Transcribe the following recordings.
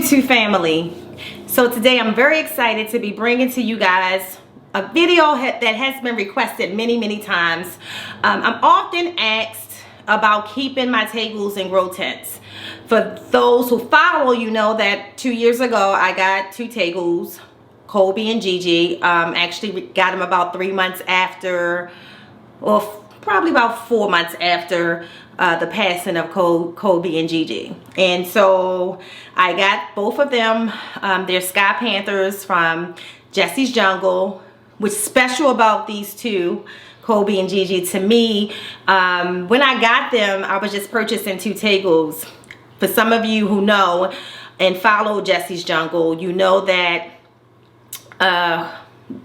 YouTube family. So today I'm very excited to be bringing to you guys a video that has been requested many times. I'm often asked about keeping my tegus in grow tents. For those who follow, you know that 2 years ago I got two tegus, Kobe and Gigi. Actually got them about 3 months after, or probably about 4 months after the passing of Kobe and Gigi. And so I got both of them. They're Sky Panthers from Jesse's Jungle. What's special about these two, Kobe and Gigi, to me, when I got them, I was just purchasing two tegus. For some of you who know and follow Jesse's Jungle, you know that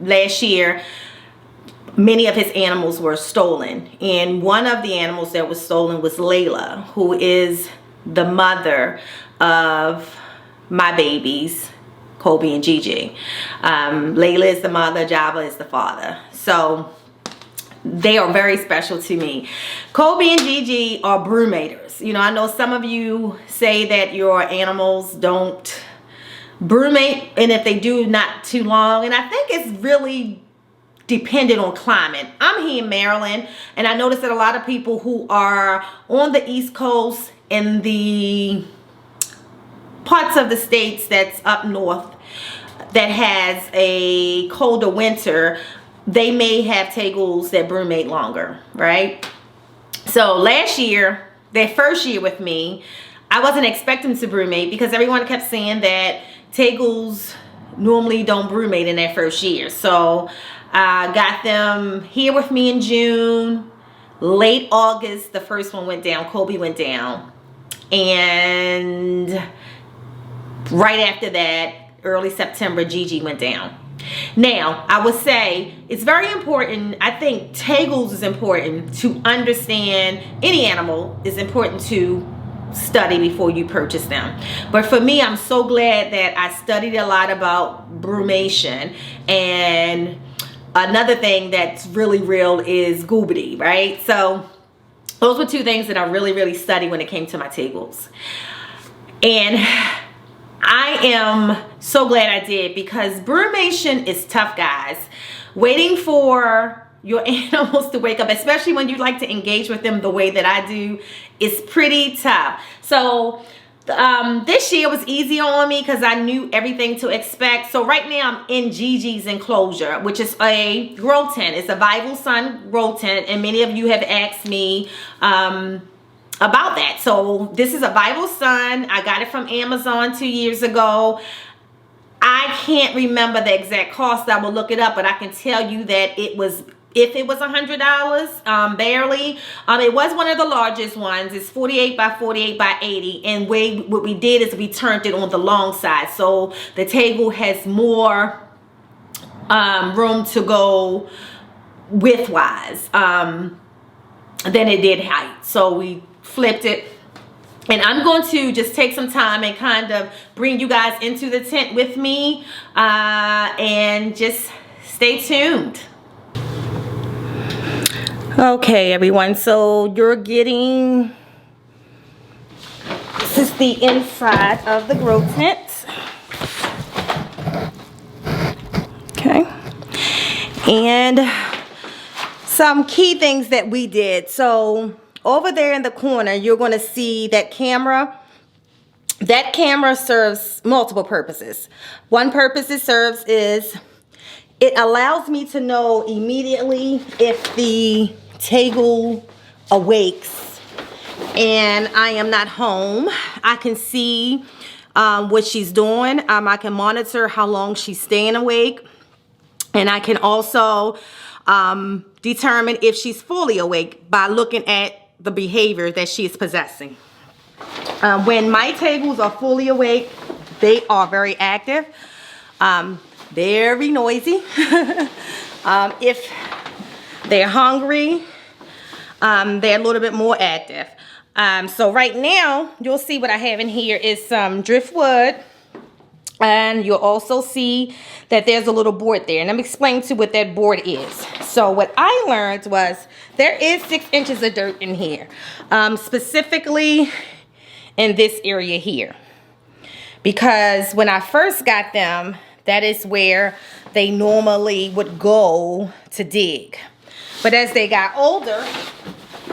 last year many of his animals were stolen, and one of the animals that was stolen was Layla, who is the mother of my babies, Kobe and Gigi. Layla is the mother, Java is the father. So they are very special to me. Kobe and Gigi are brumators. You know, I know some of you say that your animals don't brumate, and if they do, not too long. And I think it's really dependent on climate. I'm here in Maryland, and I noticed that a lot of people who are on the East Coast in the parts of the states that's up north that has a colder winter, they may have tegus that brumate longer, right? So last year, their first year with me, I wasn't expecting to brumate because everyone kept saying that tegus normally don't brumate in their first year. So I got them here with me in June. Late August, the first one went down. Kobe went down. And right after that, early September, Gigi went down. Now, I would say it's very important. I think tegus is important to understand. Any animal is important to study before you purchase them. But for me, I'm so glad that I studied a lot about brumation. And another thing that's really real is goobity, right? So those were two things that I really studied when it came to my tegus. And I am so glad I did, because brumation is tough, guys. Waiting for your animals to wake up, especially when you like to engage with them the way that I do, is pretty tough. So this year was easier on me because I knew everything to expect. So right now I'm in Gigi's enclosure, which is a grow tent. It's a Vivosun grow tent, and many of you have asked me about that. So this is a Vivosun. I got it from Amazon 2 years ago. I can't remember the exact cost. I will look it up, but I can tell you that it was, if it was $100, barely. It was one of the largest ones. It's 48 by 48 by 80. And what we did is we turned it on the long side, so the tegus has more room to go width-wise than it did height. So we flipped it. And I'm going to just take some time and kind of bring you guys into the tent with me, and just stay tuned. Okay, everyone, so you're getting, this is the inside of the grow tent. Okay, and some key things that we did. So over there in the corner, you're going to see that camera. That camera serves multiple purposes. One purpose it serves is it allows me to know immediately if the tegus awakes and I am not home. I can see what she's doing. I can monitor how long she's staying awake, and I can also determine if she's fully awake by looking at the behavior that she is possessing. When my tegus are fully awake, they are very active, very noisy. If they're hungry, they're a little bit more active. So right now, you'll see what I have in here is some driftwood, and you'll also see that there's a little board there. And let me explain to you what that board is. So what I learned was there is 6 inches of dirt in here, specifically in this area here. because when I first got them, that is where they normally would go to dig. But as they got older,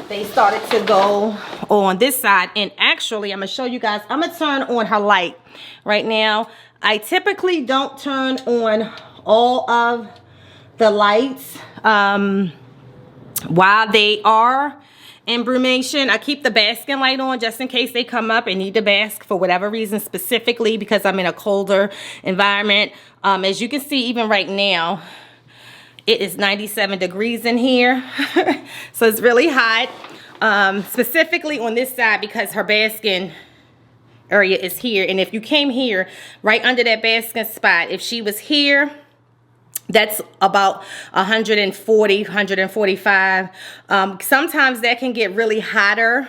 they started to go on this side. And actually, I'm gonna show you guys, I'm gonna turn on her light right now. I typically don't turn on all of the lights while they are in brumation. I keep the basking light on just in case they come up and need to bask for whatever reason, specifically because I'm in a colder environment. As you can see, even right now, it is 97 degrees in here. So it's really hot, specifically on this side because her basking area is here. And if you came here, right under that basking spot, if she was here, that's about 140, 145. Sometimes that can get really hotter.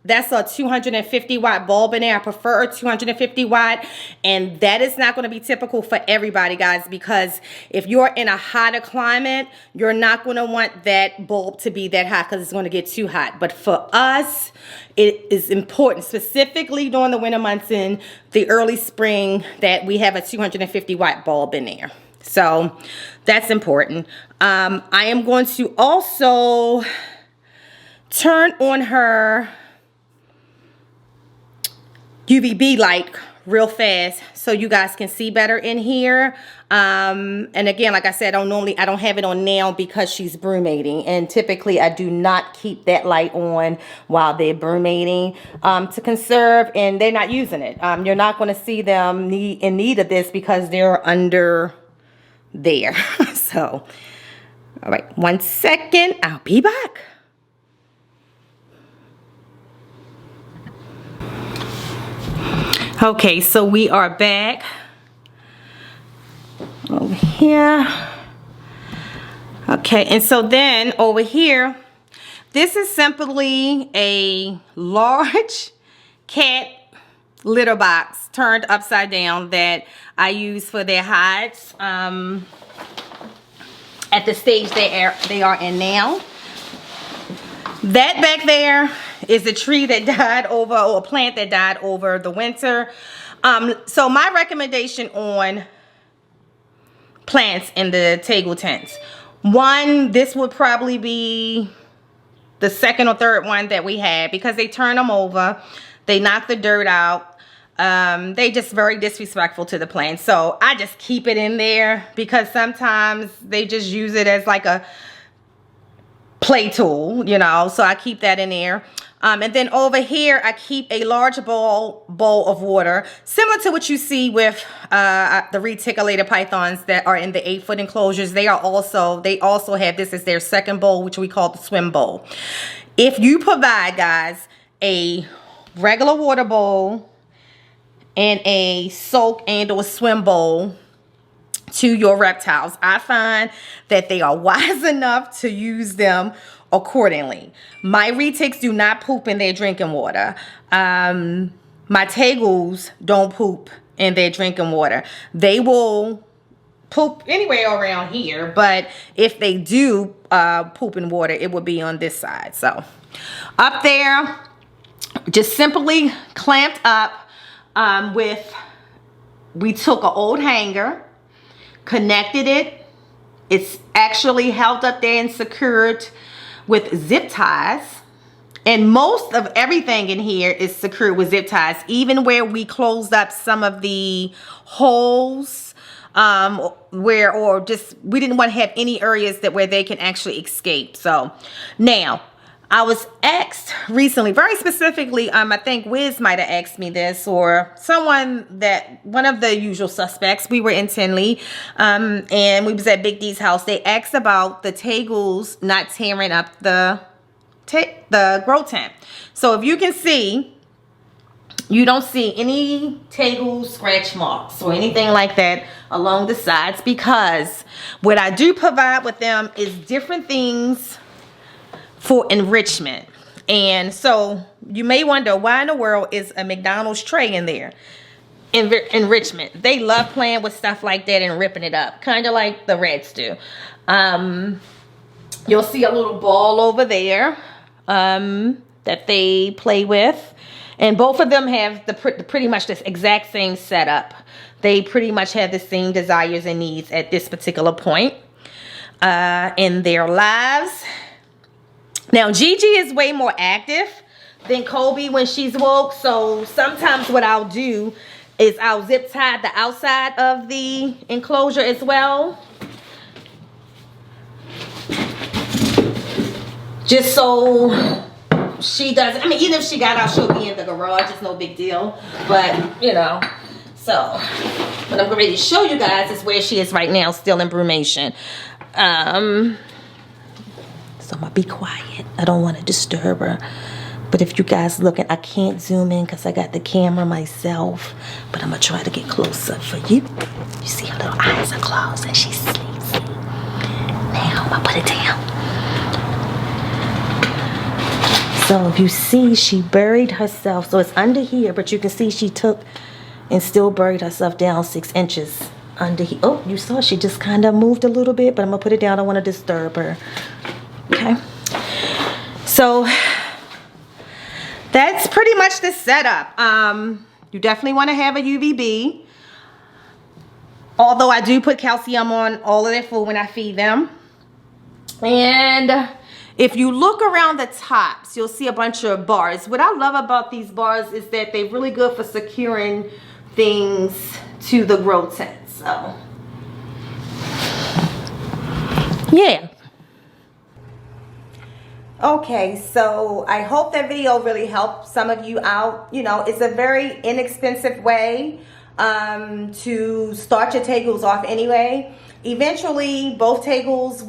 That's a 250 watt bulb in there. I prefer a 250 watt, and that is not going to be typical for everybody, guys, because if you're in a hotter climate, you're not going to want that bulb to be that hot because it's going to get too hot. But for us, it is important, specifically during the winter months in the early spring, that we have a 250 watt bulb in there. So that's important. I am going to also turn on her UVB light real fast so you guys can see better in here. And again, like I said, I don't have it on now because she's brumating, and typically I do not keep that light on while they're brumating to conserve, and they're not using it. You're not going to see them in need of this because they're under there. So all right, 1 second, I'll be back. Okay, so we are back over here. Okay, and so then over here, this is simply a large cat litter box turned upside down that I use for their hides at the stage they are in now. That back there is a tree that died over, or a plant that died over the winter. So my recommendation on plants in the Tego tents. One, this would probably be the second or third one that we had because they turn them over. They knock the dirt out. They just very disrespectful to the plant. So I just keep it in there because sometimes they just use it as like a play tool, you know, so I keep that in there. And then over here, I keep a large bowl of water, similar to what you see with the reticulated pythons that are in the 8-foot enclosures. They also have this as their second bowl, which we call the swim bowl. If you provide, guys, a regular water bowl and a soak and or swim bowl to your reptiles, I find that they are wise enough to use them accordingly. My retics do not poop in their drinking water. My Tegos don't poop in their drinking water. They will poop anywhere around here, but if they do poop in water, it will be on this side. So up there, just simply clamped up we took an old hanger, connected it. It's actually held up there and secured with zip ties. And most of everything in here is secured with zip ties, even where we closed up some of the holes we didn't want to have any areas where they can actually escape. So now, I was asked recently, very specifically, I think Wyze might have asked me this, or one of the usual suspects. We were in Tinley, and we was at Big D's house. They asked about the Tegos not tearing up the grow tent. So if you can see, you don't see any Tego scratch marks or anything like that along the sides, because what I do provide with them is different things for enrichment. And so you may wonder, why in the world is a McDonald's tray in there? Enrichment. They love playing with stuff like that and ripping it up, kind of like the Reds do. You'll see a little ball over there that they play with. And both of them have pretty much this exact same setup. They pretty much have the same desires and needs at this particular point in their lives. Now, Gigi is way more active than Kobe when she's woke. So sometimes what I'll do is I'll zip tie the outside of the enclosure as well. Just so she doesn't, I mean, even if she got out, she'll be in the garage. It's no big deal. But, you know, so what I'm ready to show you guys is where she is right now, still in brumation. So I'm going to be quiet. I don't want to disturb her. But if you guys looking, I can't zoom in because I got the camera myself. But I'm going to try to get closer for you. You see her little eyes are closed and she's sleeping. Now I'm going to put it down. So if you see, she buried herself. So it's under here, but you can see she took and still buried herself down 6 inches under here. Oh, you saw she just kind of moved a little bit, but I'm going to put it down. I don't want to disturb her. Okay. So that's pretty much the setup. You definitely want to have a UVB. Although I do put calcium on all of their food when I feed them. And if you look around the tops, you'll see a bunch of bars. What I love about these bars is that they're really good for securing things to the grow tent. So, yeah. Okay, so I hope that video really helped some of you out. You know, it's a very inexpensive way to start your Tegus off anyway. Eventually, both Tegus,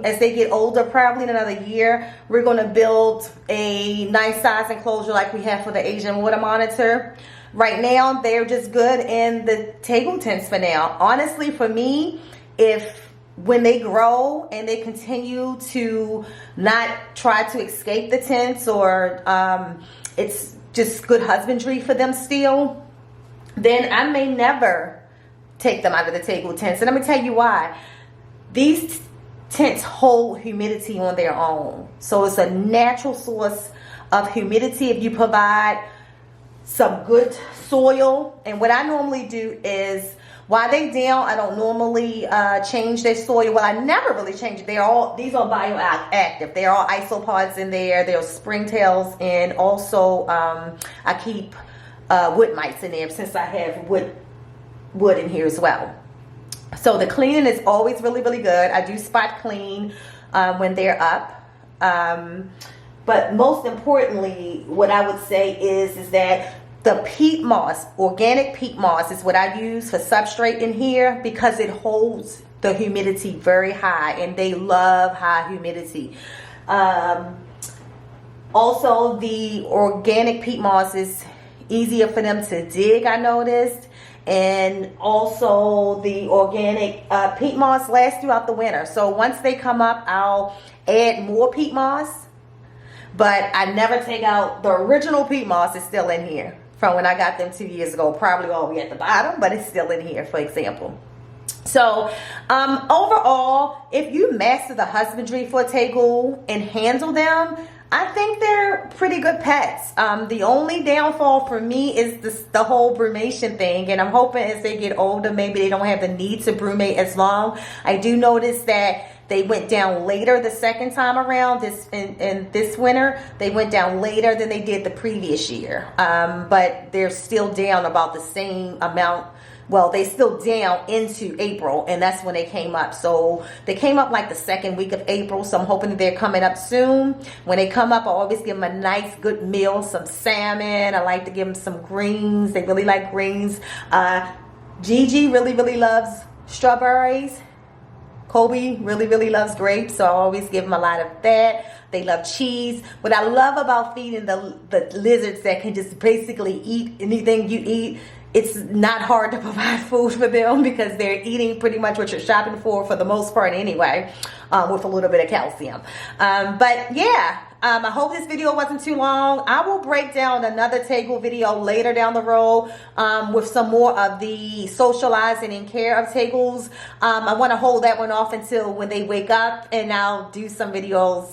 as they get older, probably in another year, we're going to build a nice size enclosure like we have for the Asian water monitor. Right now, they're just good in the Tegus tents for now. Honestly, for me, when they grow and they continue to not try to escape the tents, or it's just good husbandry for them still, then I may never take them out of the Tegus tents. And let me tell you why. These tents hold humidity on their own. So it's a natural source of humidity if you provide some good soil. And what I normally do is, while they down, I don't normally change their soil. Well, I never really change it. These are bioactive. They're all isopods in there. There are springtails, and also I keep wood mites in there since I have wood in here as well. So the cleaning is always really, really good. I do spot clean when they're up. But most importantly, what I would say is that the peat moss, organic peat moss, is what I use for substrate in here because it holds the humidity very high, and they love high humidity. Also, the organic peat moss is easier for them to dig, I noticed. And also the organic peat moss lasts throughout the winter. So once they come up, I'll add more peat moss. But I never take out the original peat moss. Is still in here from when I got them 2 years ago. Probably all the way at the bottom, but it's still in here, for example. So overall, if you master the husbandry for a Tegus and handle them, I think they're pretty good pets. The only downfall for me is the whole brumation thing, and I'm hoping as they get older, maybe they don't have the need to brumate as long. I do notice that they went down later the second time around. In this winter, they went down later than they did the previous year. But they're still down about the same amount. Well, they still down into April, and that's when they came up. So they came up like the second week of April, so I'm hoping that they're coming up soon. When they come up, I always give them a nice good meal, some salmon. I like to give them some greens. They really like greens. Gigi really, really loves strawberries. Kobe really, really loves grapes, so I always give them a lot of that. They love cheese. What I love about feeding the lizards that can just basically eat anything you eat, it's not hard to provide food for them because they're eating pretty much what you're shopping for the most part anyway, with a little bit of calcium. But yeah, I hope this video wasn't too long. I will break down another Tegus video later down the road with some more of the socializing and care of Tegus. I want to hold that one off until when they wake up, and I'll do some videos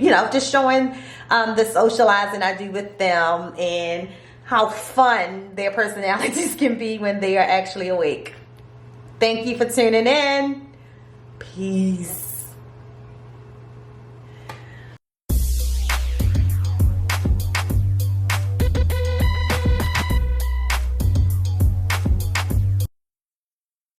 you know, just showing the socializing I do with them and how fun their personalities can be when they are actually awake. Thank you for tuning in. Peace.